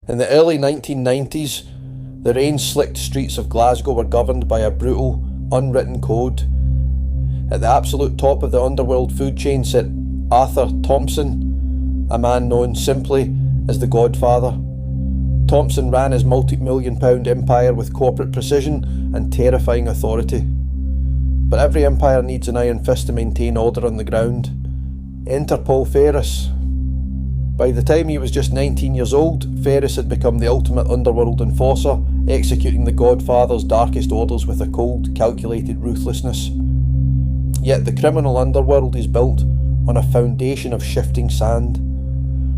In the early 1990s, the rain-slicked streets of Glasgow were governed by a brutal, unwritten code. At the absolute top of the Underworld food chain sat Arthur Thompson, a man known simply as the Godfather. Thompson ran his multi-million-pound empire with corporate precision and terrifying authority. But every empire needs an iron fist to maintain order on the ground. Enter Paul Ferris. By the time he was just 19 years old, Ferris had become the ultimate underworld enforcer, executing the Godfather's darkest orders with a cold, calculated ruthlessness. Yet the criminal underworld is built on a foundation of shifting sand.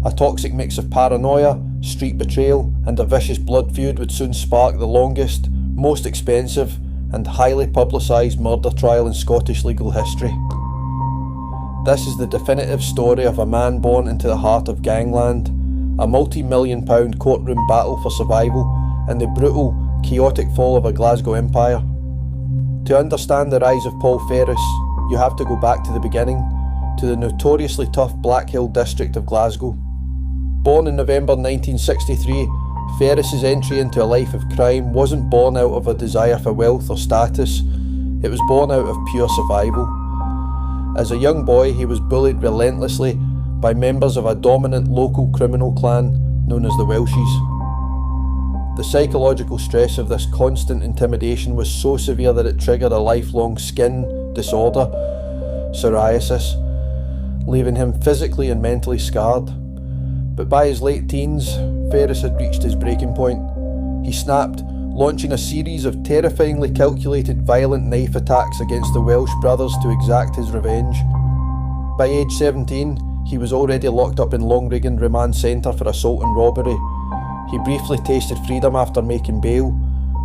A toxic mix of paranoia, street betrayal, and a vicious blood feud would soon spark the longest, most expensive, and highly publicised murder trial in Scottish legal history. This is the definitive story of a man born into the heart of Gangland, a multi-million-pound courtroom battle for survival, and the brutal, chaotic fall of a Glasgow empire. To understand the rise of Paul Ferris, you have to go back to the beginning, to the notoriously tough Black Hill district of Glasgow. Born in November 1963, Ferris's entry into a life of crime wasn't born out of a desire for wealth or status, it was born out of pure survival. As a young boy, he was bullied relentlessly by members of a dominant local criminal clan known as the Welshies. The psychological stress of this constant intimidation was so severe that it triggered a lifelong skin disorder, psoriasis, leaving him physically and mentally scarred. But by his late teens, Ferris had reached his breaking point. He snapped, launching a series of terrifyingly calculated violent knife attacks against the Welsh brothers to exact his revenge. By age 17, he was already locked up in Longrigan Remand Centre for assault and robbery. He briefly tasted freedom after making bail,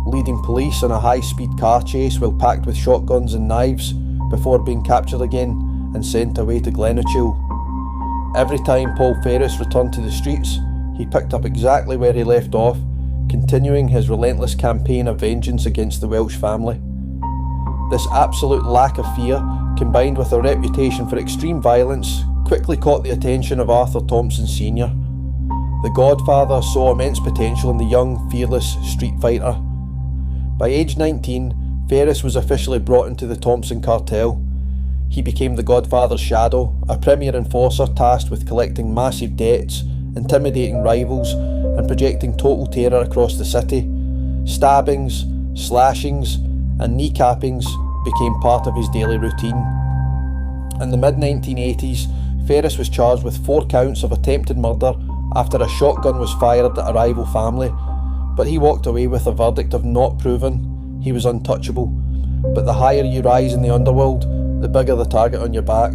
leading police on a high-speed car chase while packed with shotguns and knives, before being captured again and sent away to Glenachill. Every time Paul Ferris returned to the streets, he picked up exactly where he left off, continuing his relentless campaign of vengeance against the Welsh family. This absolute lack of fear, combined with a reputation for extreme violence, quickly caught the attention of Arthur Thompson Sr. The Godfather saw immense potential in the young, fearless street fighter. By age 19, Ferris was officially brought into the Thompson cartel. He became the Godfather's shadow, a premier enforcer tasked with collecting massive debts, intimidating rivals, and projecting total terror across the city. Stabbings, slashings, and kneecappings became part of his daily routine. In the mid-1980s, Ferris was charged with 4 counts of attempted murder after a shotgun was fired at a rival family, but he walked away with a verdict of not proven. He was untouchable. But the higher you rise in the underworld, the bigger the target on your back.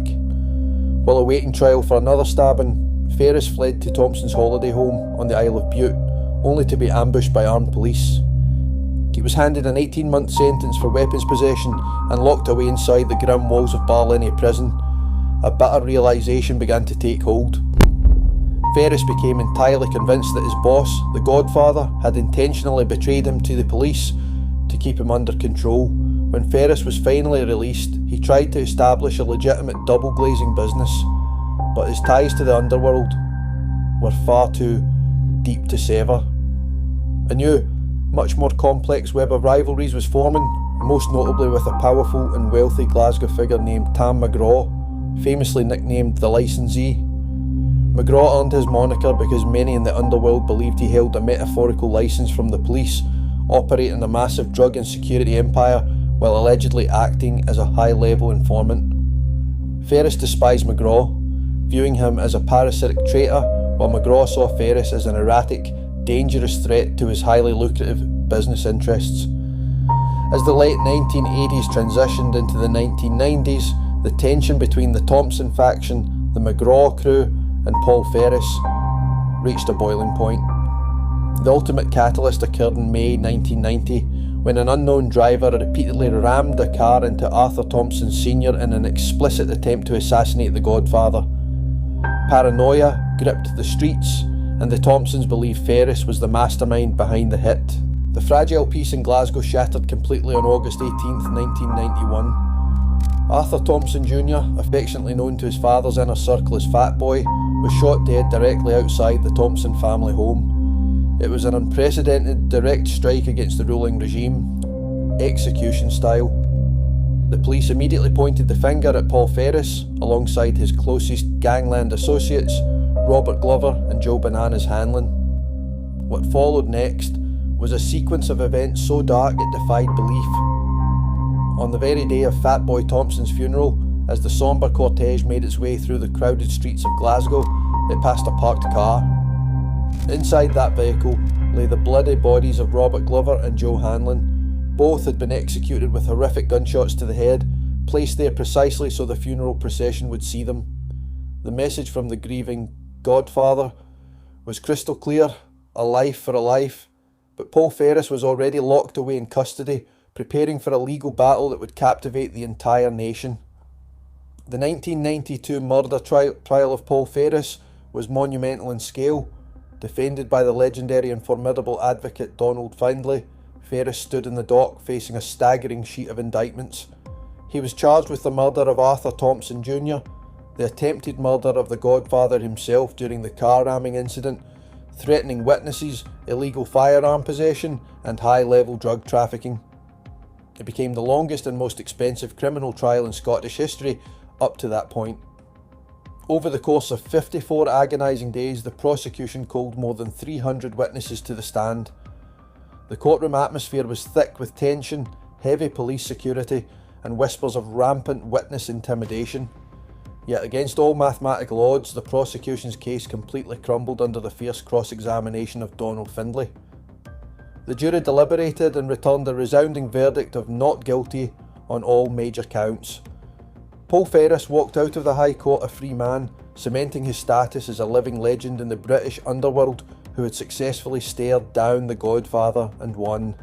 While awaiting trial for another stabbing, Ferris fled to Thompson's holiday home on the Isle of Bute, only to be ambushed by armed police. He was handed an 18-month sentence for weapons possession and locked away inside the grim walls of Barlinnie prison. A bitter realisation began to take hold. Ferris became entirely convinced that his boss, the Godfather, had intentionally betrayed him to the police to keep him under control. When Ferris was finally released, he tried to establish a legitimate double-glazing business, but his ties to the underworld were far too deep to sever. A new, much more complex web of rivalries was forming, most notably with a powerful and wealthy Glasgow figure named Tam McGraw, famously nicknamed the Licensee. McGraw earned his moniker because many in the underworld believed he held a metaphorical licence from the police, operating a massive drug and security empire while allegedly acting as a high-level informant. Ferris despised McGraw, viewing him as a parasitic traitor, while McGraw saw Ferris as an erratic, dangerous threat to his highly lucrative business interests. As the late 1980s transitioned into the 1990s, the tension between the Thompson faction, the McGraw crew, and Paul Ferris reached a boiling point. The ultimate catalyst occurred in May 1990, when an unknown driver repeatedly rammed a car into Arthur Thompson Sr. in an explicit attempt to assassinate the Godfather. Paranoia gripped the streets, and the Thompsons believed Ferris was the mastermind behind the hit. The fragile peace in Glasgow shattered completely on August 18th, 1991. Arthur Thompson Jr., affectionately known to his father's inner circle as Fat Boy, was shot dead directly outside the Thompson family home. It was an unprecedented direct strike against the ruling regime, execution style. The police immediately pointed the finger at Paul Ferris alongside his closest Gangland associates, Robert Glover and Joe Bananas Hanlon. What followed next was a sequence of events so dark it defied belief. On the very day of Fatboy Thompson's funeral, as the sombre cortege made its way through the crowded streets of Glasgow, it passed a parked car. Inside that vehicle lay the bloody bodies of Robert Glover and Joe Hanlon. Both had been executed with horrific gunshots to the head, placed there precisely so the funeral procession would see them. The message from the grieving Godfather was crystal clear: a life for a life. But Paul Ferris was already locked away in custody, preparing for a legal battle that would captivate the entire nation. The 1992 murder trial of Paul Ferris was monumental in scale. Defended by the legendary and formidable advocate Donald Findlay, Ferris stood in the dock facing a staggering sheet of indictments. He was charged with the murder of Arthur Thompson Jr., the attempted murder of the Godfather himself during the car ramming incident, threatening witnesses, illegal firearm possession, and high-level drug trafficking. It became the longest and most expensive criminal trial in Scottish history up to that point. Over the course of 54 agonising days, the prosecution called more than 300 witnesses to the stand. The courtroom atmosphere was thick with tension, heavy police security, and whispers of rampant witness intimidation. Yet against all mathematical odds, the prosecution's case completely crumbled under the fierce cross-examination of Donald Findlay. The jury deliberated and returned a resounding verdict of not guilty on all major counts. Paul Ferris walked out of the High Court a free man, cementing his status as a living legend in the British underworld who had successfully stared down the Godfather and won.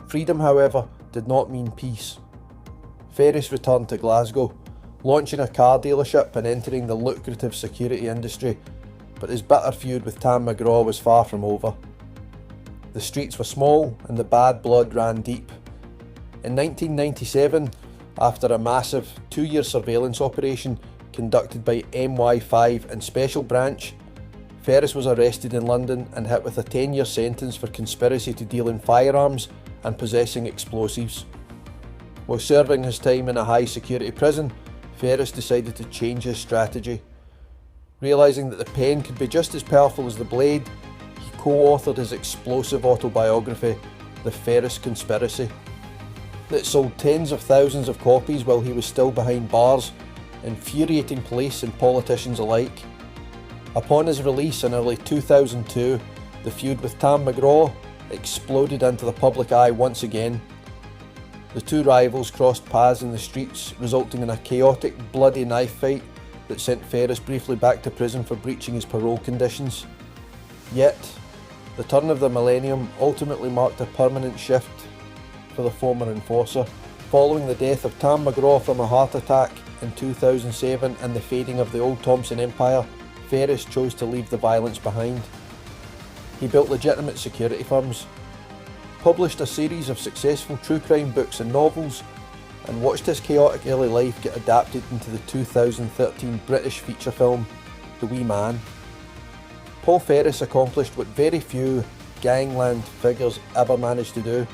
Freedom, however, did not mean peace. Ferris returned to Glasgow, launching a car dealership and entering the lucrative security industry, but his bitter feud with Tam McGraw was far from over. The streets were small and the bad blood ran deep. In 1997, after a massive 2-year surveillance operation conducted by MI5 and Special Branch, Ferris was arrested in London and hit with a 10-year sentence for conspiracy to deal in firearms and possessing explosives. While serving his time in a high-security prison, Ferris decided to change his strategy. Realising that the pen could be just as powerful as the blade, he co-authored his explosive autobiography, The Ferris Conspiracy. That sold tens of thousands of copies while he was still behind bars, infuriating police and politicians alike. Upon his release in early 2002, the feud with Tam McGraw exploded into the public eye once again. The two rivals crossed paths in the streets, resulting in a chaotic, bloody knife fight that sent Ferris briefly back to prison for breaching his parole conditions. Yet, the turn of the millennium ultimately marked a permanent shift for the former enforcer. Following the death of Tam McGraw from a heart attack in 2007 and the fading of the old Thompson empire, Ferris chose to leave the violence behind. He built legitimate security firms, published a series of successful true crime books and novels, and watched his chaotic early life get adapted into the 2013 British feature film, The Wee Man. Paul Ferris accomplished what very few Gangland figures ever managed to do.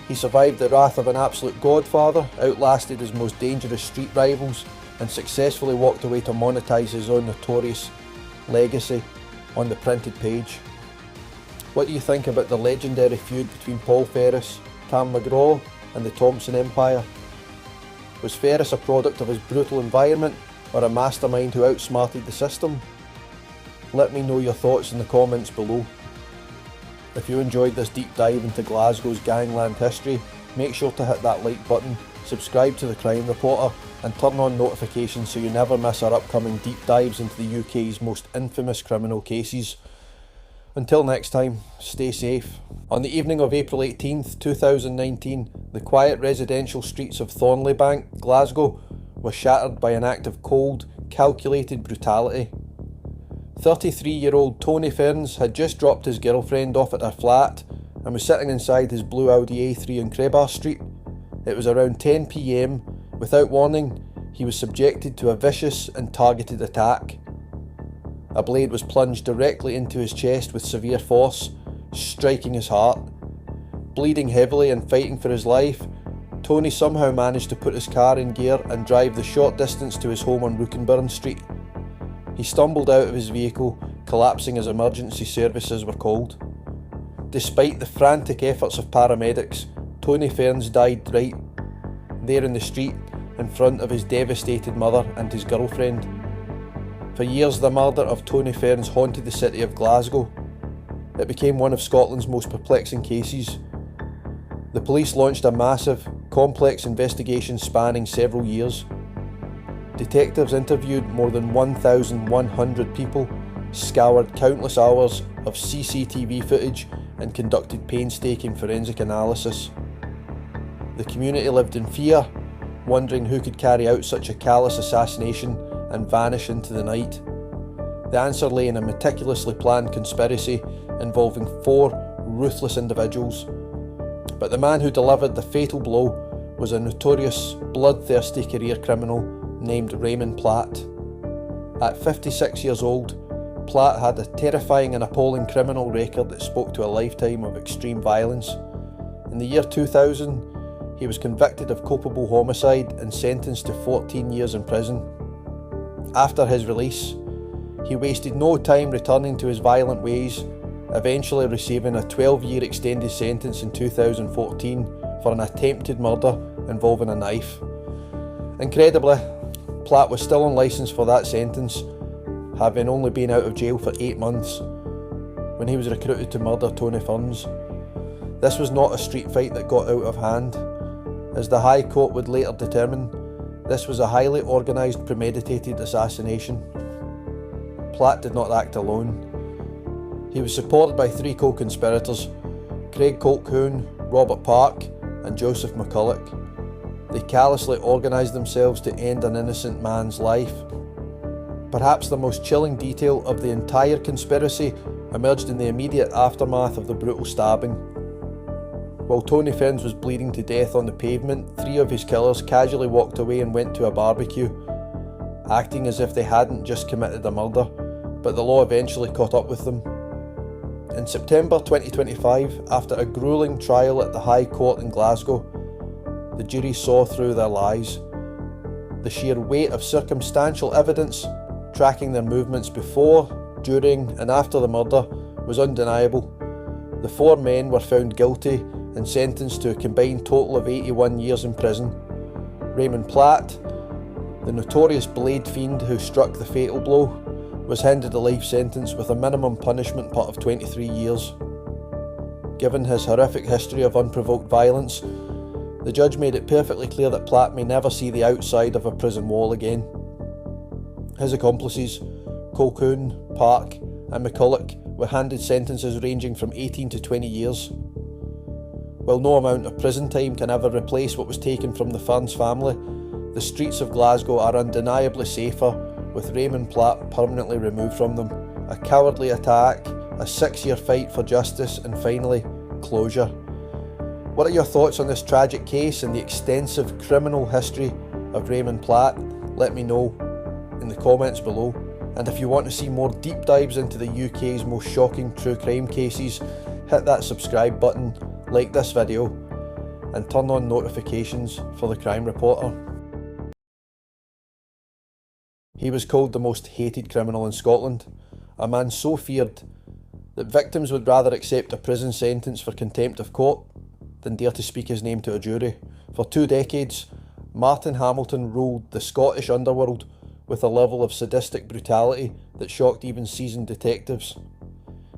He survived the wrath of an absolute godfather, outlasted his most dangerous street rivals, and successfully walked away to monetise his own notorious legacy on the printed page. What do you think about the legendary feud between Paul Ferris, Tam McGraw and the Thompson Empire? Was Ferris a product of his brutal environment or a mastermind who outsmarted the system? Let me know your thoughts in the comments below. If you enjoyed this deep dive into Glasgow's gangland history, make sure to hit that like button, subscribe to the Crime Reporter and turn on notifications so you never miss our upcoming deep dives into the UK's most infamous criminal cases. Until next time, stay safe. On the evening of April 18th, 2019, the quiet residential streets of Thornleybank, Glasgow, were shattered by an act of cold, calculated brutality. 33-year-old Tony Ferns had just dropped his girlfriend off at her flat and was sitting inside his blue Audi A3 on Crebar Street. It was around 10 PM. Without warning, he was subjected to a vicious and targeted attack. A blade was plunged directly into his chest with severe force, striking his heart. Bleeding heavily and fighting for his life, Tony somehow managed to put his car in gear and drive the short distance to his home on Rookburn Street. He stumbled out of his vehicle, collapsing as emergency services were called. Despite the frantic efforts of paramedics, Tony Ferns died right there in the street in front of his devastated mother and his girlfriend. For years, the murder of Tony Ferns haunted the city of Glasgow. It became one of Scotland's most perplexing cases. The police launched a massive, complex investigation spanning several years. Detectives interviewed more than 1,100 people, scoured countless hours of CCTV footage, and conducted painstaking forensic analysis. The community lived in fear, wondering who could carry out such a callous assassination and vanish into the night. The answer lay in a meticulously planned conspiracy involving 4 ruthless individuals. But the man who delivered the fatal blow was a notorious, bloodthirsty career criminal named Raymond Platt. At 56 years old, Platt had a terrifying and appalling criminal record that spoke to a lifetime of extreme violence. In the year 2000, he was convicted of culpable homicide and sentenced to 14 years in prison. After his release, he wasted no time returning to his violent ways, eventually receiving a 12-year extended sentence in 2014 for an attempted murder involving a knife. Incredibly, Platt was still on licence for that sentence, having only been out of jail for 8 months when he was recruited to murder Tony Ferns. This was not a street fight that got out of hand. As the High Court would later determine, this was a highly organised, premeditated assassination. Platt did not act alone. He was supported by 3 co-conspirators, Craig Colquhoun, Robert Park and Joseph McCulloch. They callously organised themselves to end an innocent man's life. Perhaps the most chilling detail of the entire conspiracy emerged in the immediate aftermath of the brutal stabbing. While Tony Ferns was bleeding to death on the pavement, 3 of his killers casually walked away and went to a barbecue, acting as if they hadn't just committed a murder, but the law eventually caught up with them. In September 2025, after a gruelling trial at the High Court in Glasgow, the jury saw through their lies. The sheer weight of circumstantial evidence tracking their movements before, during and after the murder was undeniable. The 4 men were found guilty and sentenced to a combined total of 81 years in prison. Raymond Platt, the notorious blade fiend who struck the fatal blow, was handed a life sentence with a minimum punishment pot of 23 years. Given his horrific history of unprovoked violence, the judge made it perfectly clear that Platt may never see the outside of a prison wall again. His accomplices, Colquhoun, Park and McCulloch, were handed sentences ranging from 18 to 20 years. While no amount of prison time can ever replace what was taken from the Ferns family, the streets of Glasgow are undeniably safer with Raymond Platt permanently removed from them. A cowardly attack, a 6-year fight for justice and finally, closure. What are your thoughts on this tragic case and the extensive criminal history of Raymond Platt? Let me know in the comments below. And if you want to see more deep dives into the UK's most shocking true crime cases, hit that subscribe button, like this video, and turn on notifications for the Crime Reporter. He was called the most hated criminal in Scotland, a man so feared that victims would rather accept a prison sentence for contempt of court than dare to speak his name to a jury. For 2 decades, Martin Hamilton ruled the Scottish underworld with a level of sadistic brutality that shocked even seasoned detectives.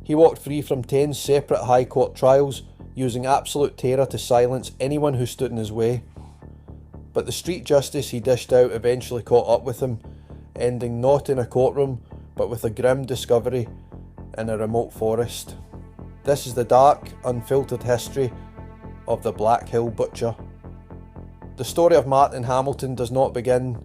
He walked free from 10 separate High Court trials, using absolute terror to silence anyone who stood in his way. But the street justice he dished out eventually caught up with him, ending not in a courtroom, but with a grim discovery in a remote forest. This is the dark, unfiltered history of the Black Hill Butcher. The story of Martin Hamilton does not begin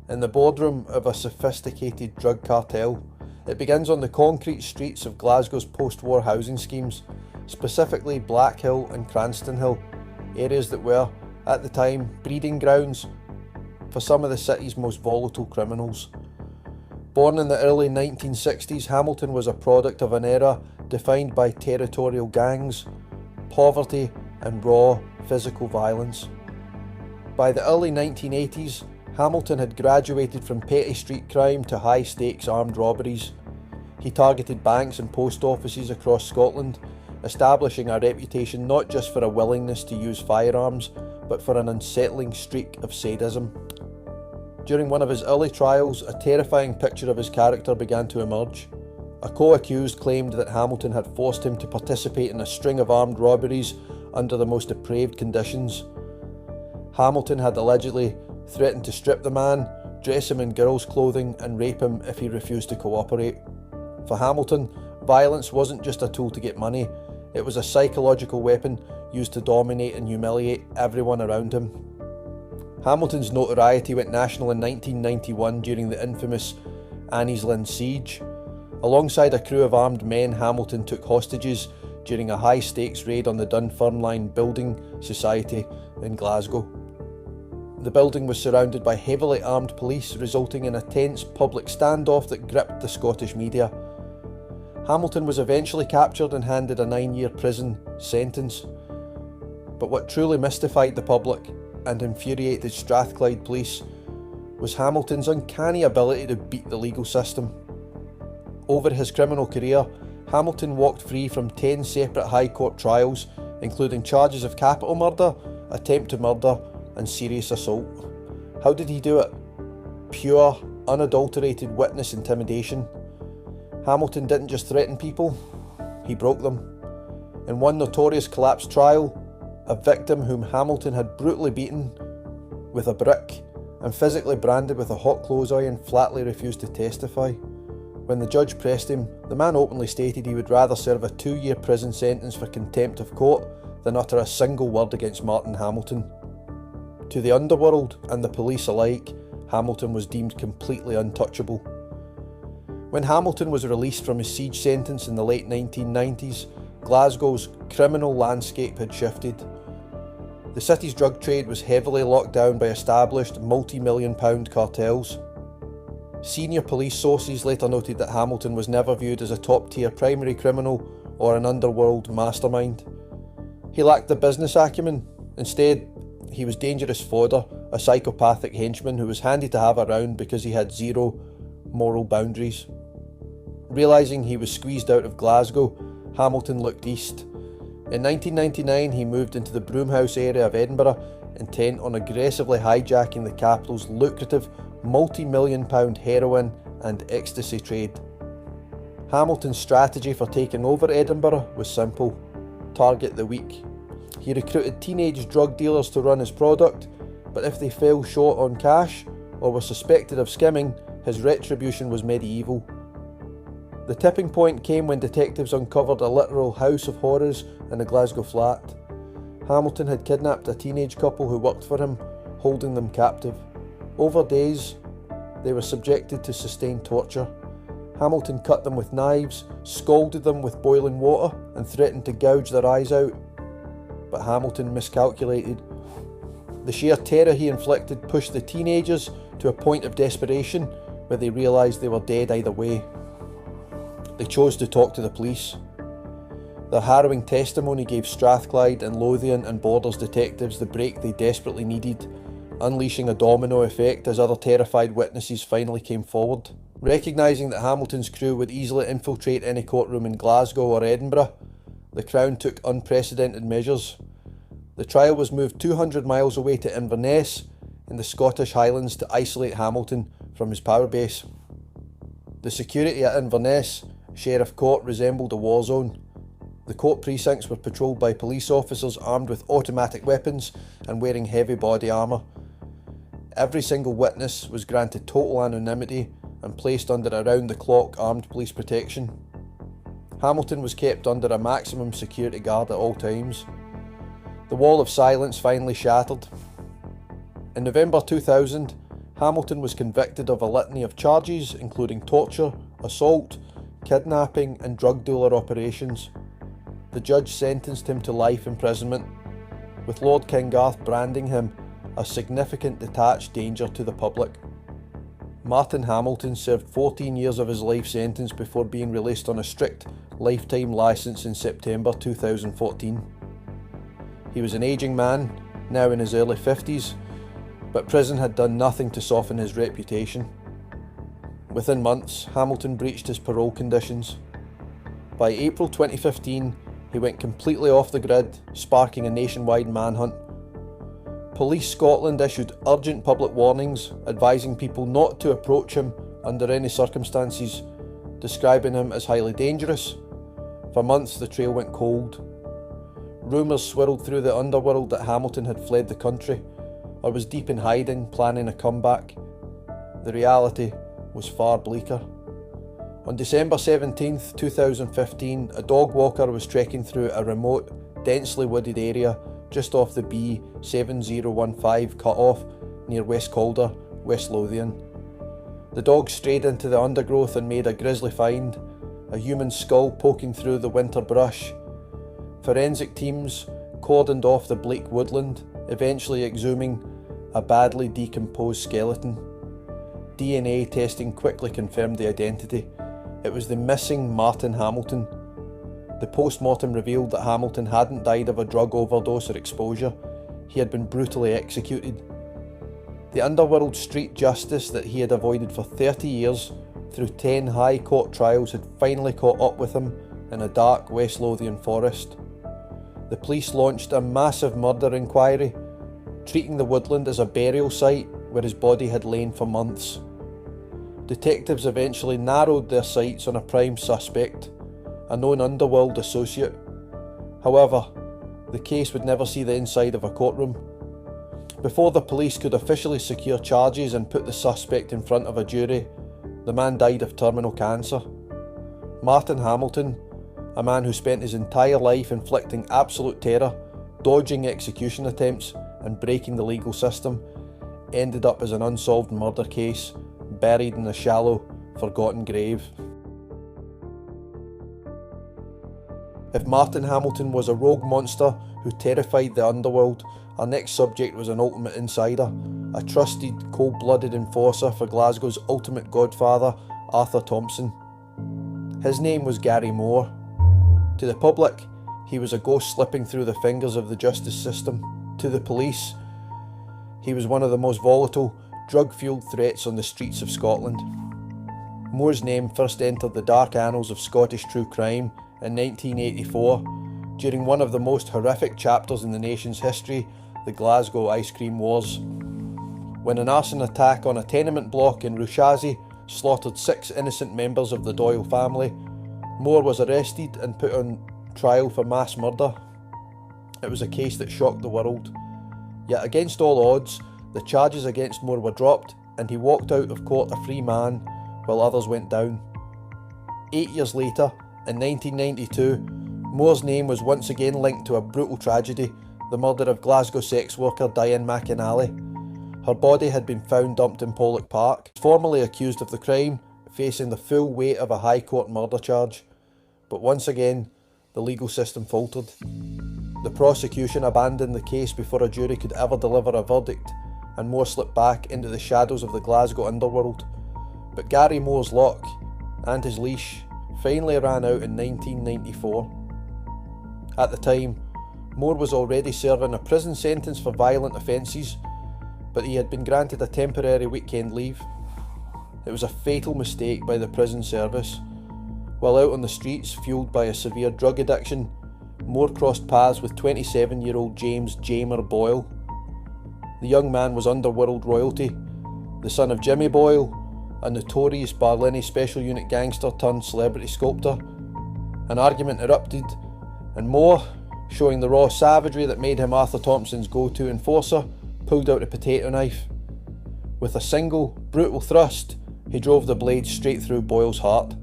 in the boardroom of a sophisticated drug cartel. It begins on the concrete streets of Glasgow's post-war housing schemes, specifically Black Hill and Cranston Hill, areas that were, at the time, breeding grounds for some of the city's most volatile criminals. Born in the early 1960s, Hamilton was a product of an era defined by territorial gangs, poverty, and raw physical violence. By the early 1980s, Hamilton had graduated from petty street crime to high-stakes armed robberies. He targeted banks and post offices across Scotland, establishing a reputation not just for a willingness to use firearms, but for an unsettling streak of sadism. During one of his early trials, a terrifying picture of his character began to emerge. A co-accused claimed that Hamilton had forced him to participate in a string of armed robberies under the most depraved conditions. Hamilton had allegedly threatened to strip the man, dress him in girls' clothing, and rape him if he refused to cooperate. For Hamilton, violence wasn't just a tool to get money, it was a psychological weapon used to dominate and humiliate everyone around him. Hamilton's notoriety went national in 1991 during the infamous Annie's siege. Alongside a crew of armed men, Hamilton took hostages during a high-stakes raid on the Dunfermline Building Society in Glasgow. The building was surrounded by heavily armed police, resulting in a tense public standoff that gripped the Scottish media. Hamilton was eventually captured and handed a 9-year prison sentence. But what truly mystified the public and infuriated Strathclyde police was Hamilton's uncanny ability to beat the legal system. Over his criminal career, Hamilton walked free from 10 separate High Court trials, including charges of capital murder, attempt to murder, and serious assault. How did he do it? Pure, unadulterated witness intimidation. Hamilton didn't just threaten people, he broke them. In one notorious collapse trial, a victim whom Hamilton had brutally beaten with a brick and physically branded with a hot clothes iron flatly refused to testify. When the judge pressed him, the man openly stated he would rather serve a 2-year prison sentence for contempt of court than utter a single word against Martin Hamilton. To the underworld and the police alike, Hamilton was deemed completely untouchable. When Hamilton was released from his siege sentence in the late 1990s, Glasgow's criminal landscape had shifted. The city's drug trade was heavily locked down by established multi-million-pound cartels. Senior police sources later noted that Hamilton was never viewed as a top-tier primary criminal or an underworld mastermind. He lacked the business acumen. Instead, he was dangerous fodder, a psychopathic henchman who was handy to have around because he had zero moral boundaries. Realising he was squeezed out of Glasgow, Hamilton looked east. In 1999, he moved into the Broomhouse area of Edinburgh, intent on aggressively hijacking the capital's lucrative multi-million-pound heroin and ecstasy trade. Hamilton's strategy for taking over Edinburgh was simple: target the weak. He recruited teenage drug dealers to run his product, but if they fell short on cash or were suspected of skimming, his retribution was medieval. The tipping point came when detectives uncovered a literal house of horrors in a Glasgow flat. Hamilton had kidnapped a teenage couple who worked for him, holding them captive. Over days, they were subjected to sustained torture. Hamilton cut them with knives, scalded them with boiling water, and threatened to gouge their eyes out. But Hamilton miscalculated. The sheer terror he inflicted pushed the teenagers to a point of desperation where they realised they were dead either way. They chose to talk to the police. Their harrowing testimony gave Strathclyde and Lothian and Borders detectives the break they desperately needed, unleashing a domino effect as other terrified witnesses finally came forward. Recognising that Hamilton's crew would easily infiltrate any courtroom in Glasgow or Edinburgh, the Crown took unprecedented measures. The trial was moved 200 miles away to Inverness in the Scottish Highlands to isolate Hamilton from his power base. The security at Inverness Sheriff Court resembled a war zone. The court precincts were patrolled by police officers armed with automatic weapons and wearing heavy body armour. Every single witness was granted total anonymity and placed under around-the-clock armed police protection. Hamilton was kept under a maximum security guard at all times. The wall of silence finally shattered. In November 2000, Hamilton was convicted of a litany of charges including torture, assault, kidnapping and drug dealer operations. The judge sentenced him to life imprisonment, with Lord Kingarth branding him a significant detached danger to the public. Martin Hamilton served 14 years of his life sentence before being released on a strict lifetime licence in September 2014. He was an ageing man, now in his early 50s, but prison had done nothing to soften his reputation. Within months, Hamilton breached his parole conditions. By April 2015, he went completely off the grid, sparking a nationwide manhunt. Police Scotland issued urgent public warnings advising people not to approach him under any circumstances, describing him as highly dangerous. For months the trail went cold. Rumours swirled through the underworld that Hamilton had fled the country, or was deep in hiding, planning a comeback. The reality was far bleaker. On December 17th, 2015, a dog walker was trekking through a remote, densely wooded area just off the B7015 cut-off near West Calder, West Lothian. The dog strayed into the undergrowth and made a grisly find, a human skull poking through the winter brush. Forensic teams cordoned off the bleak woodland, eventually exhuming a badly decomposed skeleton. DNA testing quickly confirmed the identity. It was the missing Martin Hamilton. The post-mortem revealed that Hamilton hadn't died of a drug overdose or exposure. He had been brutally executed. The underworld street justice that he had avoided for 30 years through 10 high court trials had finally caught up with him in a dark West Lothian forest. The police launched a massive murder inquiry, treating the woodland as a burial site where his body had lain for months. Detectives eventually narrowed their sights on a prime suspect, a known underworld associate. However, the case would never see the inside of a courtroom. Before the police could officially secure charges and put the suspect in front of a jury, the man died of terminal cancer. Martin Hamilton, a man who spent his entire life inflicting absolute terror, dodging execution attempts and breaking the legal system, ended up as an unsolved murder case, buried in a shallow, forgotten grave. If Martin Hamilton was a rogue monster who terrified the underworld, our next subject was an ultimate insider, a trusted, cold-blooded enforcer for Glasgow's ultimate godfather, Arthur Thompson. His name was Gary Moore. To the public, he was a ghost slipping through the fingers of the justice system. To the police, he was one of the most volatile, drug-fueled threats on the streets of Scotland. Moore's name first entered the dark annals of Scottish true crime in 1984, during one of the most horrific chapters in the nation's history, the Glasgow Ice Cream Wars. When an arson attack on a tenement block in Rushazi slaughtered 6 innocent members of the Doyle family, Moore was arrested and put on trial for mass murder. It was a case that shocked the world. Yet against all odds, the charges against Moore were dropped and he walked out of court a free man while others went down. 8 years later, in 1992, Moore's name was once again linked to a brutal tragedy, the murder of Glasgow sex worker Diane McInally. Her body had been found dumped in Pollock Park, formally accused of the crime, facing the full weight of a High Court murder charge. But once again, the legal system faltered. The prosecution abandoned the case before a jury could ever deliver a verdict, and Moore slipped back into the shadows of the Glasgow underworld. But Gary Moore's luck, and his leash, finally ran out in 1994. At the time, Moore was already serving a prison sentence for violent offences, but he had been granted a temporary weekend leave. It was a fatal mistake by the prison service. While out on the streets, fuelled by a severe drug addiction, Moore crossed paths with 27-year-old James Jamer Boyle. The young man was underworld royalty, the son of Jimmy Boyle, a notorious Barlinnie special unit gangster turned celebrity sculptor. An argument erupted, and Moore, showing the raw savagery that made him Arthur Thompson's go-to enforcer, pulled out a potato knife. With a single, brutal thrust, he drove the blade straight through Boyle's heart.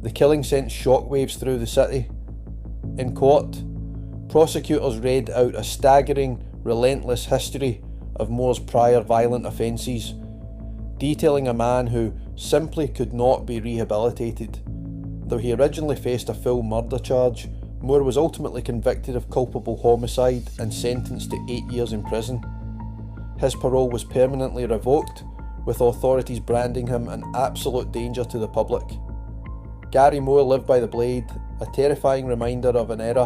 The killing sent shockwaves through the city. In court, prosecutors read out a staggering, relentless history of Moore's prior violent offences, detailing a man who simply could not be rehabilitated. Though he originally faced a full murder charge, Moore was ultimately convicted of culpable homicide and sentenced to 8 years in prison. His parole was permanently revoked, with authorities branding him an absolute danger to the public. Gary Moore lived by the blade, a terrifying reminder of an era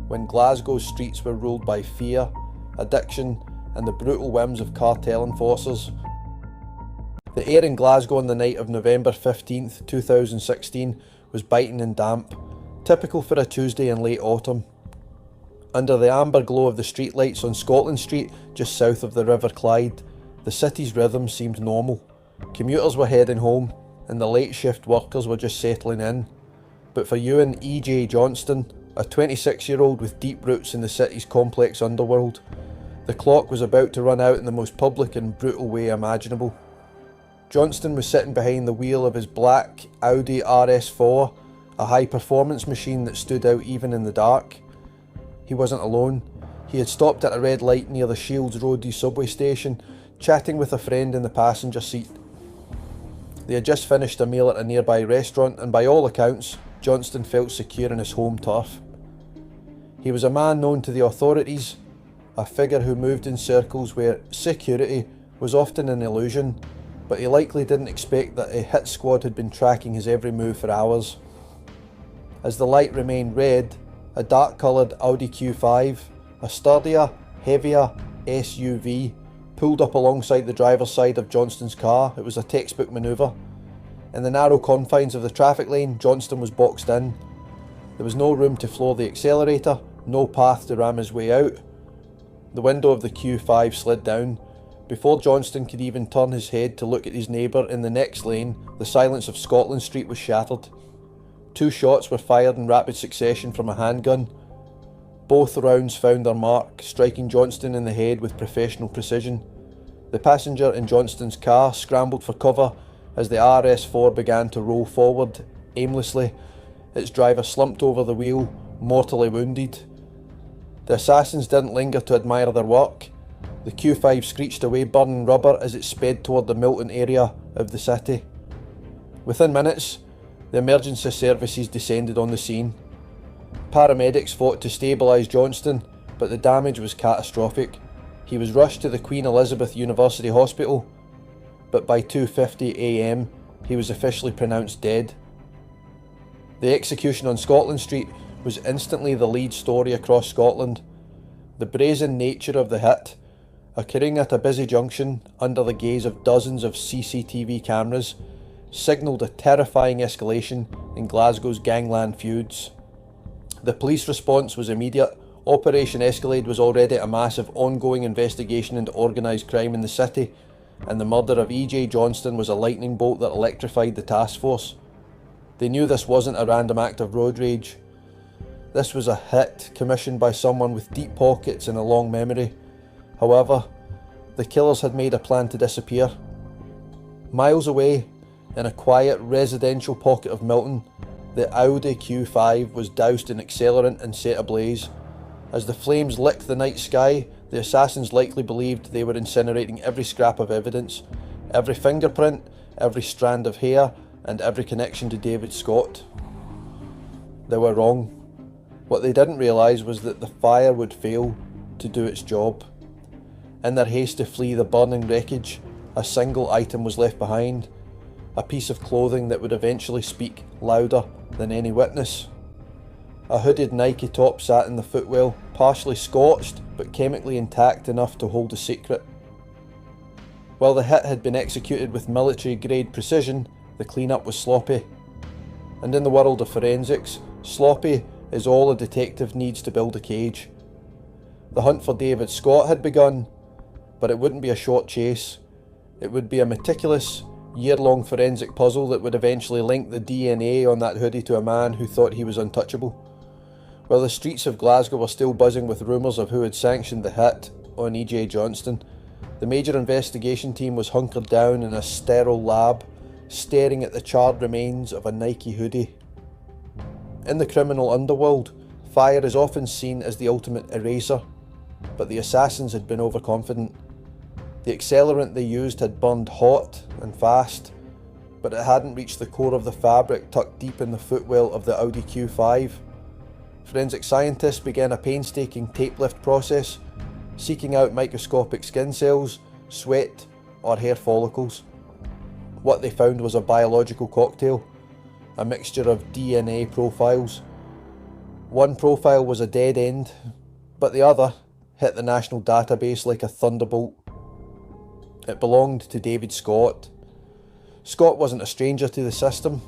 when Glasgow's streets were ruled by fear, addiction, and the brutal whims of cartel enforcers. The air in Glasgow on the night of November 15th, 2016 was biting and damp, typical for a Tuesday in late autumn. Under the amber glow of the streetlights on Scotland Street, just south of the River Clyde, the city's rhythm seemed normal. Commuters were heading home, and the late shift workers were just settling in. But for Ewan EJ Johnston, a 26-year-old with deep roots in the city's complex underworld, the clock was about to run out in the most public and brutal way imaginable. Johnston was sitting behind the wheel of his black Audi RS4, a high-performance machine that stood out even in the dark. He wasn't alone. He had stopped at a red light near the Shields Road subway station, chatting with a friend in the passenger seat. They had just finished a meal at a nearby restaurant, and by all accounts, Johnston felt secure in his home turf. He was a man known to the authorities, a figure who moved in circles where security was often an illusion, but he likely didn't expect that a hit squad had been tracking his every move for hours. As the light remained red, a dark-coloured Audi Q5, a sturdier, heavier SUV, pulled up alongside the driver's side of Johnston's car. It was a textbook manoeuvre. In the narrow confines of the traffic lane, Johnston was boxed in. There was no room to floor the accelerator, no path to ram his way out. The window of the Q5 slid down. Before Johnston could even turn his head to look at his neighbour in the next lane, the silence of Scotland Street was shattered. 2 shots were fired in rapid succession from a handgun. Both rounds found their mark, striking Johnston in the head with professional precision. The passenger in Johnston's car scrambled for cover as the RS4 began to roll forward aimlessly. Its driver slumped over the wheel, mortally wounded. The assassins didn't linger to admire their work. The Q5 screeched away burning rubber as it sped toward the Milton area of the city. Within minutes, the emergency services descended on the scene. Paramedics fought to stabilise Johnston, but the damage was catastrophic. He was rushed to the Queen Elizabeth University Hospital, but by 2:50 AM he was officially pronounced dead. The execution on Scotland Street was instantly the lead story across Scotland. The brazen nature of the hit, occurring at a busy junction under the gaze of dozens of CCTV cameras, signalled a terrifying escalation in Glasgow's Gangland feuds. The police response was immediate. Operation Escalade was already a massive ongoing investigation into organised crime in the city, and the murder of EJ Johnston was a lightning bolt that electrified the task force. They knew this wasn't a random act of road rage. This was a hit commissioned by someone with deep pockets and a long memory. However, the killers had made a plan to disappear. Miles away, in a quiet residential pocket of Milton, the Audi Q5 was doused in accelerant and set ablaze. As the flames licked the night sky, the assassins likely believed they were incinerating every scrap of evidence, every fingerprint, every strand of hair, and every connection to David Scott. They were wrong. What they didn't realise was that the fire would fail to do its job. In their haste to flee the burning wreckage, a single item was left behind, a piece of clothing that would eventually speak louder than any witness. A hooded Nike top sat in the footwell, partially scorched but chemically intact enough to hold a secret. While the hit had been executed with military-grade precision, the clean-up was sloppy. And in the world of forensics, sloppy is all a detective needs to build a cage. The hunt for David Scott had begun, but it wouldn't be a short chase. It would be a meticulous, year-long forensic puzzle that would eventually link the DNA on that hoodie to a man who thought he was untouchable. While the streets of Glasgow were still buzzing with rumours of who had sanctioned the hit on EJ Johnston, the major investigation team was hunkered down in a sterile lab, staring at the charred remains of a Nike hoodie. In the criminal underworld, fire is often seen as the ultimate eraser, but the assassins had been overconfident. The accelerant they used had burned hot and fast, but it hadn't reached the core of the fabric tucked deep in the footwell of the Audi Q5. Forensic scientists began a painstaking tape lift process, seeking out microscopic skin cells, sweat, or hair follicles. What they found was a biological cocktail, a mixture of DNA profiles. One profile was a dead end, but the other hit the national database like a thunderbolt. It belonged to David Scott. Scott wasn't a stranger to the system.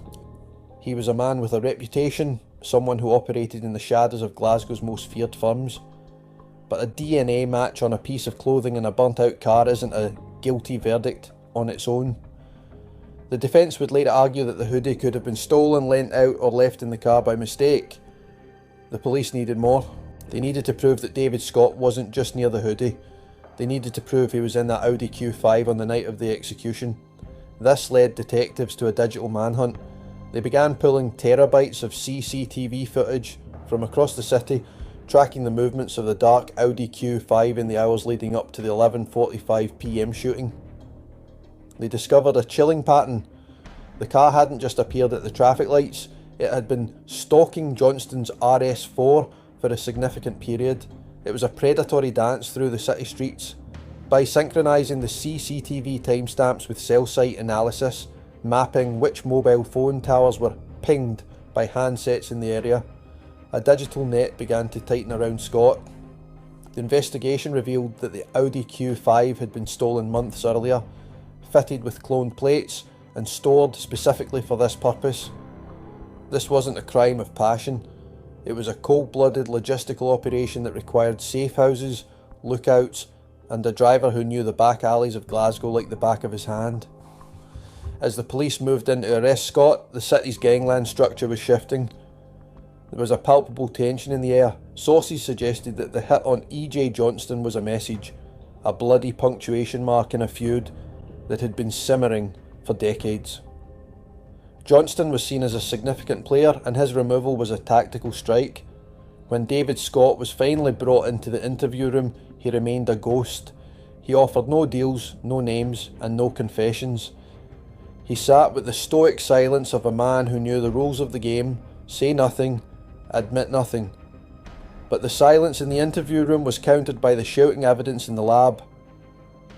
He was a man with a reputation, someone who operated in the shadows of Glasgow's most feared firms. But a DNA match on a piece of clothing in a burnt out car isn't a guilty verdict on its own. The defence would later argue that the hoodie could have been stolen, lent out or left in the car by mistake. The police needed more. They needed to prove that David Scott wasn't just near the hoodie. They needed to prove he was in that Audi Q5 on the night of the execution. This led detectives to a digital manhunt. They began pulling terabytes of CCTV footage from across the city, tracking the movements of the dark Audi Q5 in the hours leading up to the 11:45 PM shooting. They discovered a chilling pattern. The car hadn't just appeared at the traffic lights, it had been stalking Johnston's RS4 for a significant period. It was a predatory dance through the city streets. By synchronising the CCTV timestamps with cell site analysis, mapping which mobile phone towers were pinged by handsets in the area, a digital net began to tighten around Scott. The investigation revealed that the Audi Q5 had been stolen months earlier, fitted with cloned plates and stored specifically for this purpose. This wasn't a crime of passion. It was a cold-blooded logistical operation that required safe houses, lookouts, and a driver who knew the back alleys of Glasgow like the back of his hand. As the police moved in to arrest Scott, the city's gangland structure was shifting. There was a palpable tension in the air. Sources suggested that the hit on EJ Johnston was a message, a bloody punctuation mark in a feud that had been simmering for decades. Johnston was seen as a significant player, and his removal was a tactical strike. When David Scott was finally brought into the interview room, he remained a ghost. He offered no deals, no names, and no confessions. He sat with the stoic silence of a man who knew the rules of the game: say nothing, admit nothing. But the silence in the interview room was countered by the shouting evidence in the lab.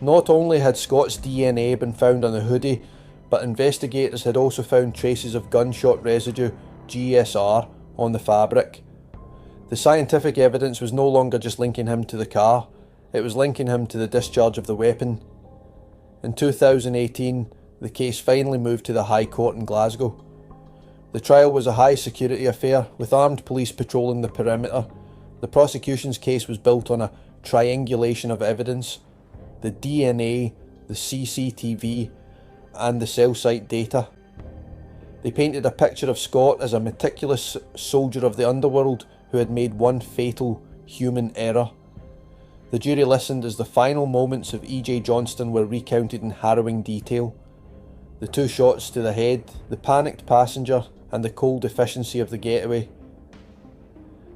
Not only had Scott's DNA been found on the hoodie, but investigators had also found traces of gunshot residue, GSR, on the fabric. The scientific evidence was no longer just linking him to the car, it was linking him to the discharge of the weapon. In 2018, the case finally moved to the High Court in Glasgow. The trial was a high security affair, with armed police patrolling the perimeter. The prosecution's case was built on a triangulation of evidence: the DNA, the CCTV, and the cell site data. They painted a picture of Scott as a meticulous soldier of the underworld who had made one fatal human error. The jury listened as the final moments of EJ Johnston were recounted in harrowing detail. The 2 shots to the head, the panicked passenger, and the cold efficiency of the getaway.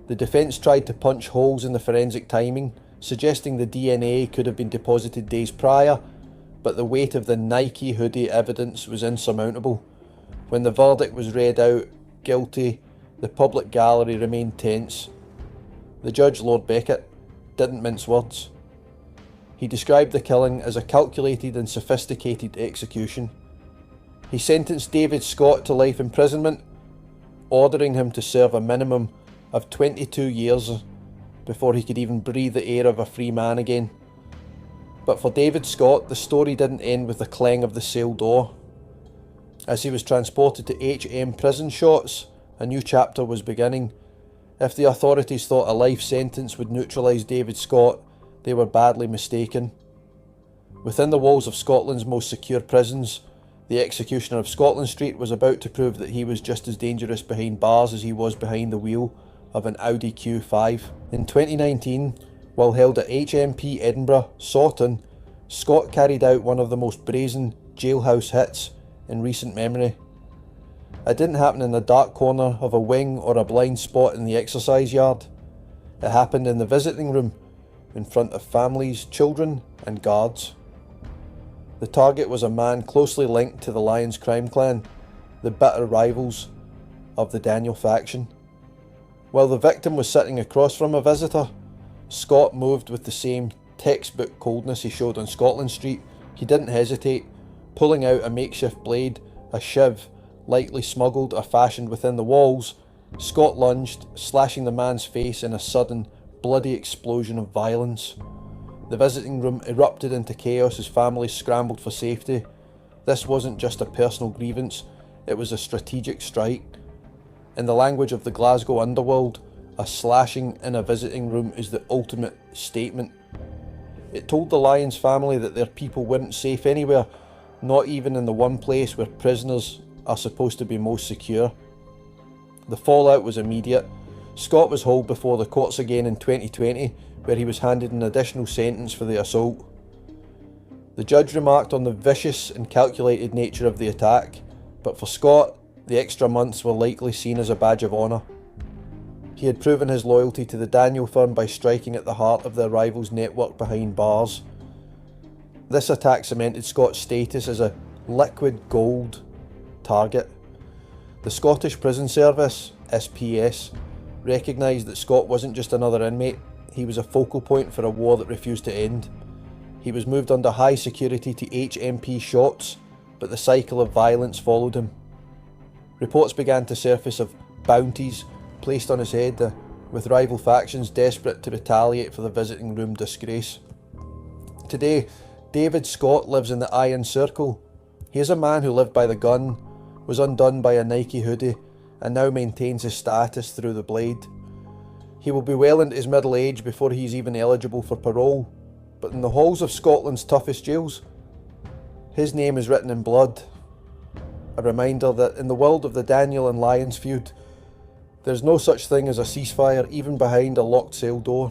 The defence tried to punch holes in the forensic timing, suggesting the DNA could have been deposited days prior, but the weight of the Nike hoodie evidence was insurmountable. When the verdict was read out, guilty, the public gallery remained tense. The judge, Lord Beckett, didn't mince words. He described the killing as a calculated and sophisticated execution. He sentenced David Scott to life imprisonment, ordering him to serve a minimum of 22 years before he could even breathe the air of a free man again. But for David Scott, the story didn't end with the clang of the cell door. As he was transported to HM prison shots, a new chapter was beginning. If the authorities thought a life sentence would neutralise David Scott, they were badly mistaken. Within the walls of Scotland's most secure prisons, the executioner of Scotland Street was about to prove that he was just as dangerous behind bars as he was behind the wheel of an Audi Q5. In 2019, while held at HMP Edinburgh, Sawton, Scott carried out one of the most brazen jailhouse hits in recent memory. It didn't happen in a dark corner of a wing or a blind spot in the exercise yard. It happened in the visiting room, in front of families, children and guards. The target was a man closely linked to the Lions crime clan, the bitter rivals of the Daniel faction. While the victim was sitting across from a visitor, Scott moved with the same textbook coldness he showed on Scotland Street. He didn't hesitate, Pulling out a makeshift blade, a shiv, likely smuggled or fashioned within the walls, Scott lunged, slashing the man's face in a sudden, bloody explosion of violence. The visiting room erupted into chaos as families scrambled for safety. This wasn't just a personal grievance, it was a strategic strike. In the language of the Glasgow Underworld, a slashing in a visiting room is the ultimate statement. It told the Lyons family that their people weren't safe anywhere, not even in the one place where prisoners are supposed to be most secure. The fallout was immediate. Scott was hauled before the courts again in 2020, where he was handed an additional sentence for the assault. The judge remarked on the vicious and calculated nature of the attack, but for Scott, the extra months were likely seen as a badge of honour. He had proven his loyalty to the Daniel firm by striking at the heart of their rival's network behind bars. This attack cemented Scott's status as a liquid gold target. The Scottish Prison Service, SPS, recognised that Scott wasn't just another inmate, he was a focal point for a war that refused to end. He was moved under high security to HMP Shotts, but the cycle of violence followed him. Reports began to surface of bounties placed on his head, with rival factions desperate to retaliate for the visiting room disgrace. Today, David Scott lives in the Iron Circle. He is a man who lived by the gun, was undone by a Nike hoodie, and now maintains his status through the blade. He will be well into his middle age before he is even eligible for parole, but in the halls of Scotland's toughest jails, his name is written in blood. A reminder that in the world of the Daniel and Lyons feud, there's no such thing as a ceasefire even behind a locked cell door.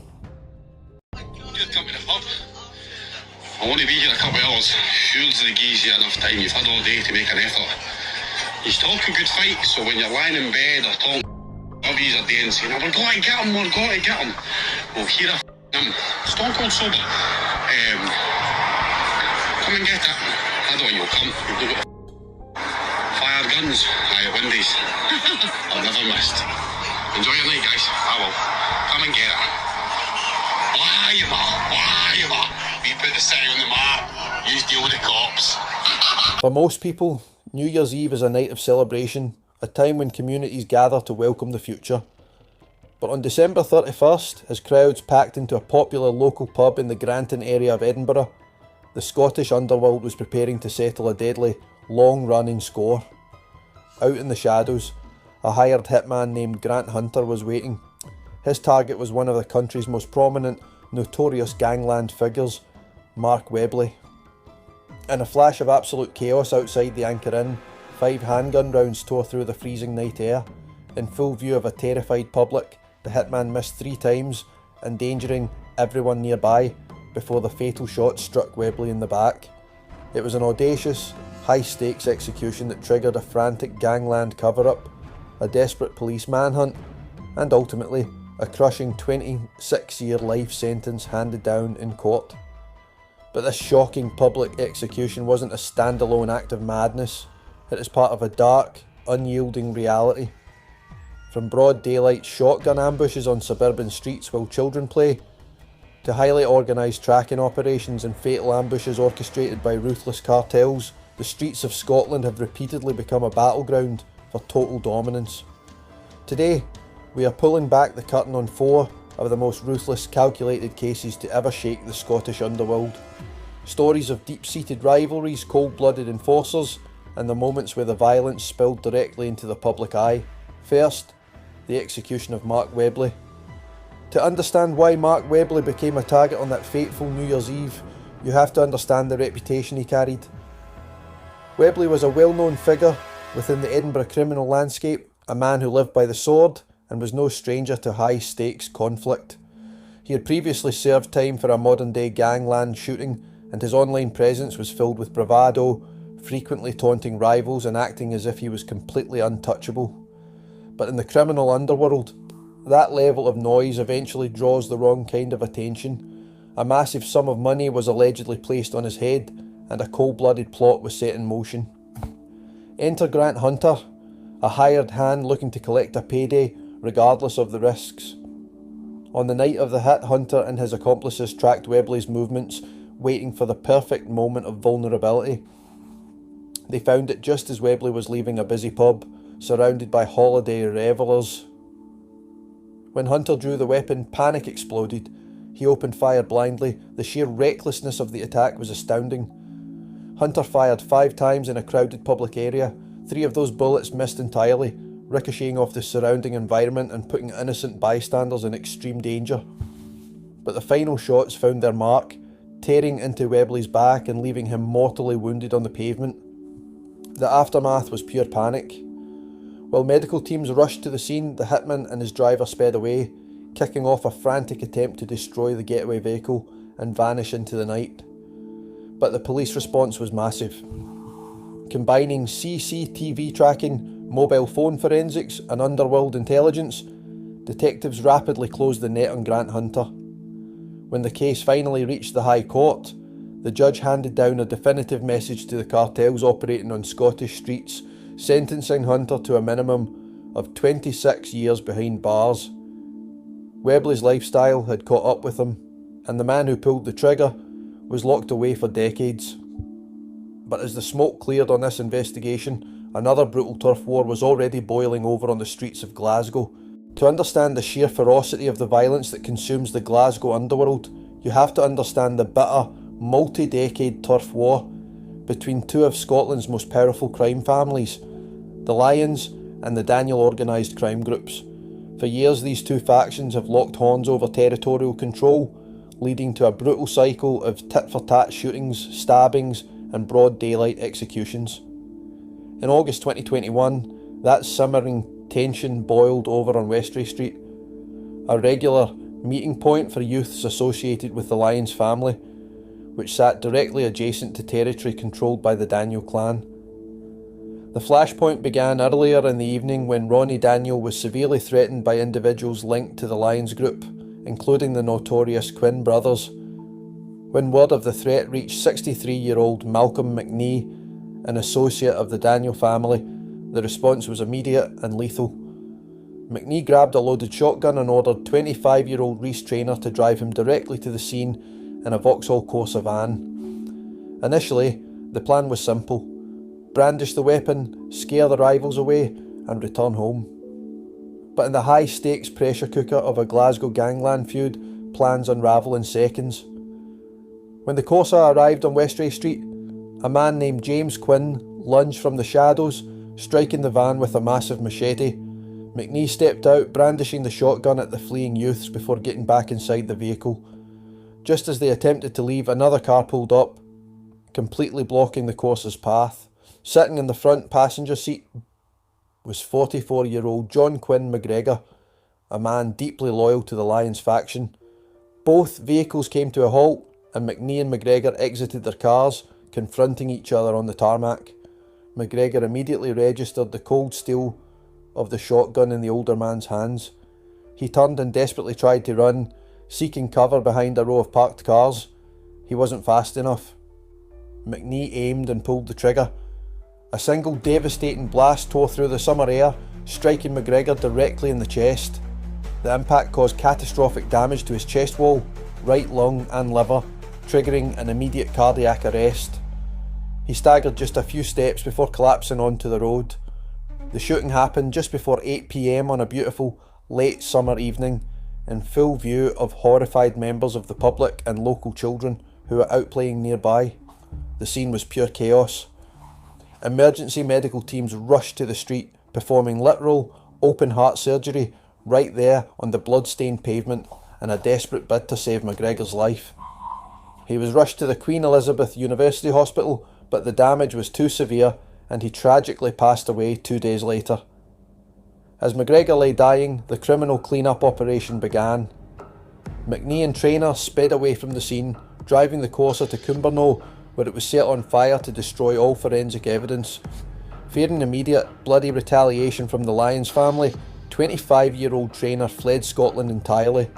Just come to the pub. I want to be here a couple of hours. Feuds the geese you enough time. You've had all day to make an effort. He's talking good fight, so when you're lying in bed or talking, hubbies are there and saying, we're going to get him, we're going to get him. Well, here him. Stone cold sober. Come and get it. I know you'll come. You've got fired guns. Aye, Wendy's. I've never missed. Enjoy your night, guys. I will. Come and get it. Why, we put the city on the map. You deal with the cops. For most people, New Year's Eve is a night of celebration, a time when communities gather to welcome the future. But on December 31st, as crowds packed into a popular local pub in the Granton area of Edinburgh, the Scottish Underworld was preparing to settle a deadly, long-running score. Out in the shadows, a hired hitman named Grant Hunter was waiting. His target was one of the country's most prominent, notorious Gangland figures, Mark Webley. In a flash of absolute chaos outside the Anchor Inn, 5 handgun rounds tore through the freezing night air. In full view of a terrified public, the hitman missed 3 times, endangering everyone nearby before the fatal shot struck Webley in the back. It was an audacious, high-stakes execution that triggered a frantic Gangland cover-up, a desperate police manhunt, and ultimately a crushing 26-year life sentence handed down in court. But this shocking public execution wasn't a standalone act of madness. It is part of a dark, unyielding reality. From broad daylight shotgun ambushes on suburban streets while children play, to highly organised tracking operations and fatal ambushes orchestrated by ruthless cartels, the streets of Scotland have repeatedly become a battleground for total dominance. Today, we are pulling back the curtain on 4 of the most ruthless, calculated cases to ever shake the Scottish underworld. Stories of deep-seated rivalries, cold-blooded enforcers, and the moments where the violence spilled directly into the public eye. First, the execution of Mark Webley. To understand why Mark Webley became a target on that fateful New Year's Eve, you have to understand the reputation he carried. Webley was a well-known figure within the Edinburgh criminal landscape, a man who lived by the sword and was no stranger to high-stakes conflict. He had previously served time for a modern-day gangland shooting, and his online presence was filled with bravado, frequently taunting rivals and acting as if he was completely untouchable. But in the criminal underworld, that level of noise eventually draws the wrong kind of attention. A massive sum of money was allegedly placed on his head, and a cold-blooded plot was set in motion. Enter Grant Hunter, a hired hand looking to collect a payday regardless of the risks. On the night of the hit, Hunter and his accomplices tracked Webley's movements, waiting for the perfect moment of vulnerability. They found it just as Webley was leaving a busy pub, surrounded by holiday revellers. When Hunter drew the weapon, panic exploded. He opened fire blindly. The sheer recklessness of the attack was astounding. Hunter fired 5 times in a crowded public area. 3 of those bullets missed entirely, ricocheting off the surrounding environment and putting innocent bystanders in extreme danger. But the final shots found their mark, tearing into Webley's back and leaving him mortally wounded on the pavement. The aftermath was pure panic. While medical teams rushed to the scene, the hitman and his driver sped away, kicking off a frantic attempt to destroy the getaway vehicle and vanish into the night. But the police response was massive. Combining CCTV tracking, mobile phone forensics and Underworld intelligence, detectives rapidly closed the net on Grant Hunter. When the case finally reached the High Court, the judge handed down a definitive message to the cartels operating on Scottish streets, sentencing Hunter to a minimum of 26 years behind bars. Webley's lifestyle had caught up with him, and the man who pulled the trigger was locked away for decades. But as the smoke cleared on this investigation, another brutal turf war was already boiling over on the streets of Glasgow. To understand the sheer ferocity of the violence that consumes the Glasgow underworld, you have to understand the bitter, multi-decade turf war between 2 of Scotland's most powerful crime families, the Lions and the Daniel organised crime groups. For years, these 2 factions have locked horns over territorial control, leading to a brutal cycle of tit-for-tat shootings, stabbings and broad daylight executions. In August 2021, that simmering tension boiled over on Westray Street, a regular meeting point for youths associated with the Lions family, which sat directly adjacent to territory controlled by the Daniel clan. The flashpoint began earlier in the evening when Ronnie Daniel was severely threatened by individuals linked to the Lions group, including the notorious Quinn brothers. When word of the threat reached 63-year-old Malcolm McNee, an associate of the Daniel family, the response was immediate and lethal. McNee grabbed a loaded shotgun and ordered 25-year-old Reece Traynor to drive him directly to the scene in a Vauxhall Corsa van. Initially, the plan was simple: brandish the weapon, scare the rivals away, and return home. But in the high-stakes pressure cooker of a Glasgow gangland feud, plans unravel in seconds. When the Corsa arrived on Westray Street, a man named James Quinn lunged from the shadows, striking the van with a massive machete. McNee stepped out, brandishing the shotgun at the fleeing youths before getting back inside the vehicle. Just as they attempted to leave, another car pulled up, completely blocking the Corsa's path. Sitting in the front passenger seat was 44-year-old John Quinn McGregor, a man deeply loyal to the Lions faction. Both vehicles came to a halt, and McNee and McGregor exited their cars, confronting each other on the tarmac. McGregor immediately registered the cold steel of the shotgun in the older man's hands. He turned and desperately tried to run, seeking cover behind a row of parked cars. He wasn't fast enough. McNee aimed and pulled the trigger. A single devastating blast tore through the summer air, striking McGregor directly in the chest. The impact caused catastrophic damage to his chest wall, right lung and liver, triggering an immediate cardiac arrest. He staggered just a few steps before collapsing onto the road. The shooting happened just before 8 PM on a beautiful, late summer evening, in full view of horrified members of the public and local children who were out playing nearby. The scene was pure chaos. Emergency medical teams rushed to the street, performing literal, open-heart surgery right there on the blood-stained pavement in a desperate bid to save McGregor's life. He was rushed to the Queen Elizabeth University Hospital, but the damage was too severe and he tragically passed away 2 days later. As McGregor lay dying, the criminal clean-up operation began. McNee and Traynor sped away from the scene, driving the Corsa to Cumbernauld, where it was set on fire to destroy all forensic evidence. Fearing immediate, bloody retaliation from the Lions family, 25-year-old Traynor fled Scotland entirely,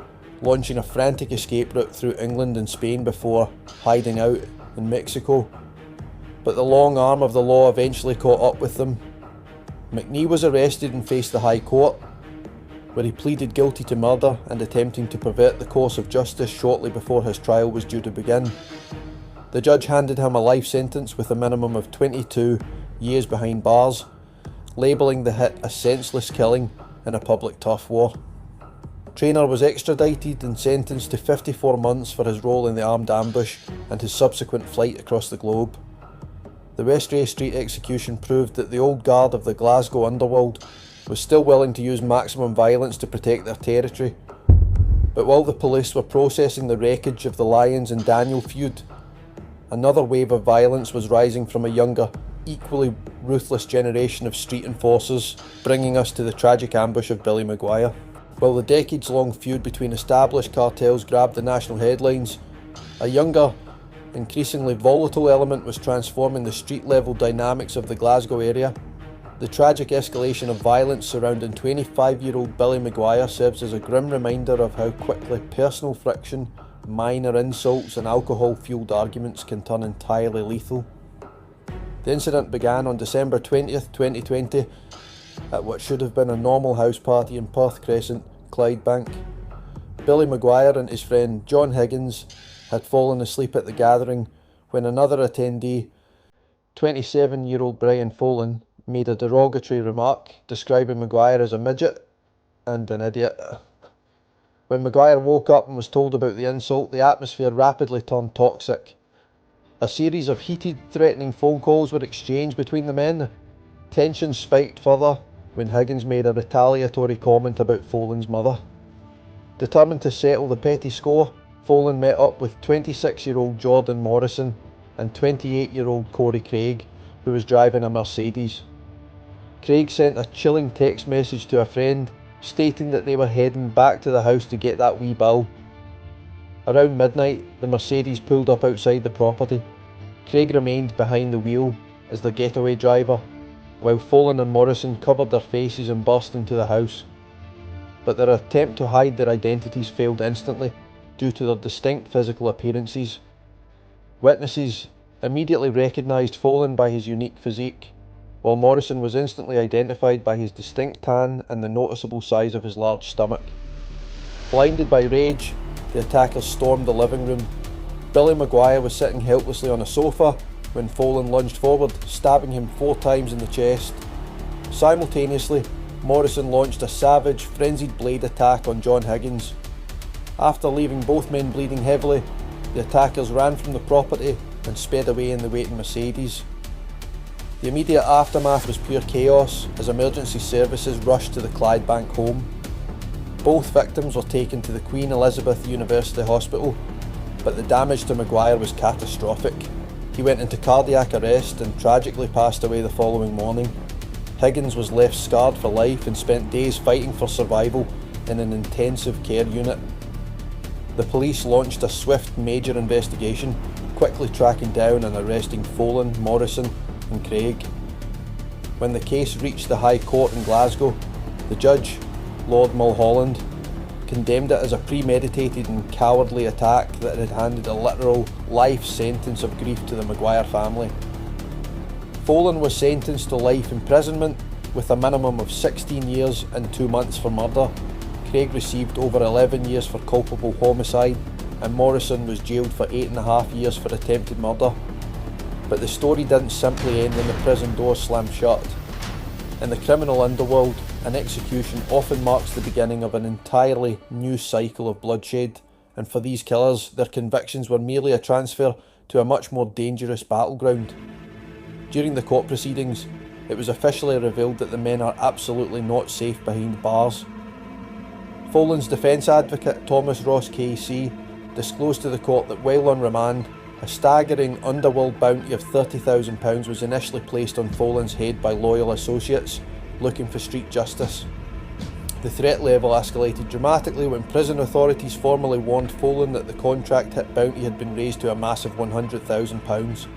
launching a frantic escape route through England and Spain before hiding out in Mexico. But the long arm of the law eventually caught up with them. McNee was arrested and faced the High Court, where he pleaded guilty to murder and attempting to pervert the course of justice shortly before his trial was due to begin. The judge handed him a life sentence with a minimum of 22 years behind bars, labelling the hit a senseless killing in a public turf war. Traynor was extradited and sentenced to 54 months for his role in the armed ambush and his subsequent flight across the globe. The Westray Street execution proved that the old guard of the Glasgow Underworld was still willing to use maximum violence to protect their territory. But while the police were processing the wreckage of the Lyons and Daniel feud, another wave of violence was rising from a younger, equally ruthless generation of street enforcers, bringing us to the tragic ambush of Billy Maguire. While the decades-long feud between established cartels grabbed the national headlines, a younger, increasingly volatile element was transforming the street-level dynamics of the Glasgow area. The tragic escalation of violence surrounding 25-year-old Billy Maguire serves as a grim reminder of how quickly personal friction, minor insults and alcohol-fueled arguments can turn entirely lethal. The incident began on December 20th, 2020 at what should have been a normal house party in Perth Crescent, Clydebank. Billy Maguire and his friend John Higgins had fallen asleep at the gathering when another attendee, 27-year-old Brian Folan, made a derogatory remark describing Maguire as a midget and an idiot. When Maguire woke up and was told about the insult, the atmosphere rapidly turned toxic. A series of heated, threatening phone calls were exchanged between the men. Tensions spiked further when Higgins made a retaliatory comment about Folan's mother. Determined to settle the petty score, Folan met up with 26-year-old Jordan Morrison and 28-year-old Corey Craig, who was driving a Mercedes. Craig sent a chilling text message to a friend, stating that they were heading back to the house to get that wee bill. Around midnight, the Mercedes pulled up outside the property. Craig remained behind the wheel as the getaway driver, while Folan and Morrison covered their faces and burst into the house. But their attempt to hide their identities failed instantly due to their distinct physical appearances. Witnesses immediately recognised Folan by his unique physique, while Morrison was instantly identified by his distinct tan and the noticeable size of his large stomach. Blinded by rage, the attackers stormed the living room. Billy Maguire was sitting helplessly on a sofa when Folan lunged forward, stabbing him 4 times in the chest. Simultaneously, Morrison launched a savage, frenzied blade attack on John Higgins. After leaving both men bleeding heavily, the attackers ran from the property and sped away in the waiting Mercedes. The immediate aftermath was pure chaos as emergency services rushed to the Clydebank home. Both victims were taken to the Queen Elizabeth University Hospital, but the damage to Maguire was catastrophic. He went into cardiac arrest and tragically passed away the following morning. Higgins was left scarred for life and spent days fighting for survival in an intensive care unit. The police launched a swift major investigation, quickly tracking down and arresting Folan, Morrison and Craig. When the case reached the High Court in Glasgow, the judge, Lord Mulholland, condemned it as a premeditated and cowardly attack that had handed a literal life sentence of grief to the Maguire family. Folan was sentenced to life imprisonment with a minimum of 16 years and 2 months for murder. Craig received over 11 years for culpable homicide, and Morrison was jailed for 8.5 years for attempted murder. But the story didn't simply end when the prison doors slammed shut. In the criminal underworld, an execution often marks the beginning of an entirely new cycle of bloodshed, and for these killers, their convictions were merely a transfer to a much more dangerous battleground. During the court proceedings, it was officially revealed that the men are absolutely not safe behind bars. Folan's defence advocate Thomas Ross KC disclosed to the court that while on remand, a staggering Underworld bounty of £30,000 was initially placed on Folan's head by loyal associates looking for street justice. The threat level escalated dramatically when prison authorities formally warned Folan that the contract hit bounty had been raised to a massive £100,000.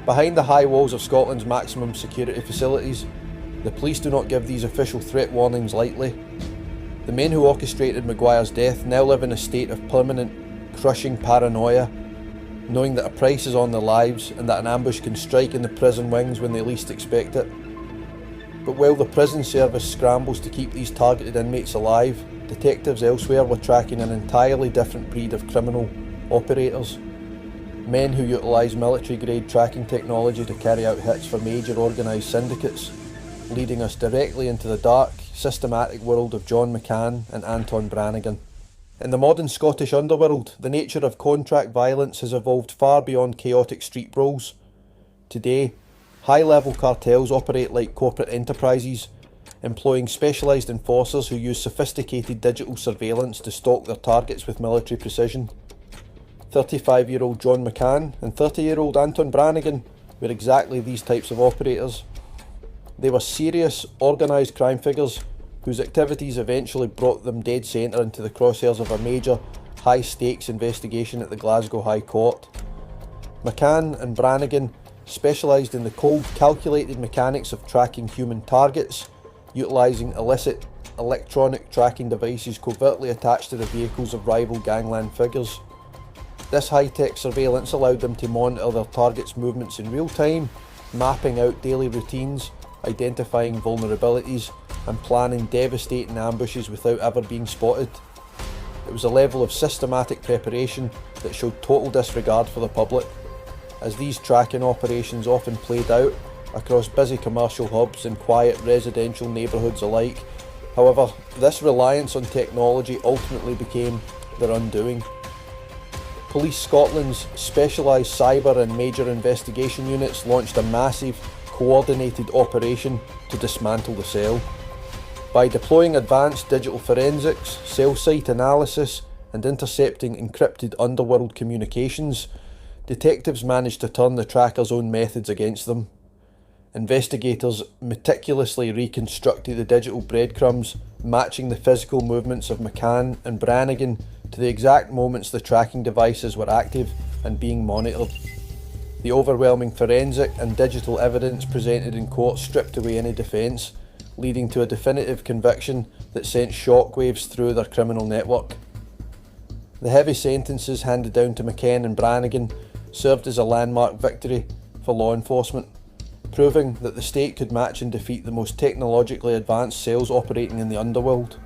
Behind the high walls of Scotland's maximum security facilities, the police do not give these official threat warnings lightly. The men who orchestrated Maguire's death now live in a state of permanent, crushing paranoia, knowing that a price is on their lives and that an ambush can strike in the prison wings when they least expect it. But while the prison service scrambles to keep these targeted inmates alive, detectives elsewhere were tracking an entirely different breed of criminal operators. Men who utilise military-grade tracking technology to carry out hits for major organised syndicates, leading us directly into the dark, systematic world of John McCann and Anton Brannigan. In the modern Scottish underworld, the nature of contract violence has evolved far beyond chaotic street brawls. Today, high-level cartels operate like corporate enterprises, employing specialised enforcers who use sophisticated digital surveillance to stalk their targets with military precision. 35-year-old John McCann and 30-year-old Anton Brannigan were exactly these types of operators. They were serious, organised crime figures whose activities eventually brought them dead centre into the crosshairs of a major, high-stakes investigation at the Glasgow High Court. McCann and Brannigan specialised in the cold, calculated mechanics of tracking human targets, utilising illicit electronic tracking devices covertly attached to the vehicles of rival gangland figures. This high-tech surveillance allowed them to monitor their targets' movements in real time, mapping out daily routines, identifying vulnerabilities, and planning devastating ambushes without ever being spotted. It was a level of systematic preparation that showed total disregard for the public, as these tracking operations often played out across busy commercial hubs and quiet residential neighbourhoods alike. However, this reliance on technology ultimately became their undoing. Police Scotland's specialised cyber and major investigation units launched a massive, coordinated operation to dismantle the cell. By deploying advanced digital forensics, cell site analysis, and intercepting encrypted underworld communications, detectives managed to turn the trackers' own methods against them. Investigators meticulously reconstructed the digital breadcrumbs, matching the physical movements of McCann and Brannigan to the exact moments the tracking devices were active and being monitored. The overwhelming forensic and digital evidence presented in court stripped away any defence, leading to a definitive conviction that sent shockwaves through their criminal network. The heavy sentences handed down to McCann and Brannigan served as a landmark victory for law enforcement, proving that the state could match and defeat the most technologically advanced cells operating in the underworld.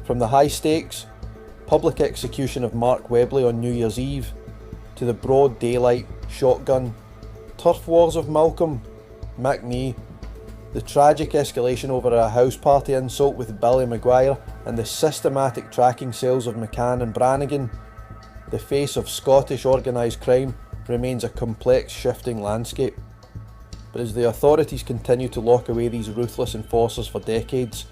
From the high stakes, public execution of Mark Webley on New Year's Eve, to the broad daylight shotgun, turf wars of Malcolm, McNee, the tragic escalation over a house party insult with Billy Maguire, and the systematic tracking cells of McCann and Brannigan, the face of Scottish organised crime remains a complex, shifting landscape. But as the authorities continue to lock away these ruthless enforcers for decades,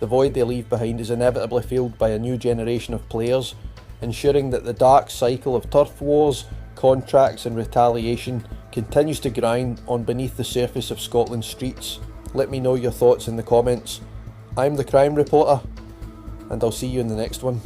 the void they leave behind is inevitably filled by a new generation of players, ensuring that the dark cycle of turf wars, contracts and retaliation continues to grind on beneath the surface of Scotland's streets. Let me know your thoughts in the comments. I'm the Crime Reporter, and I'll see you in the next one.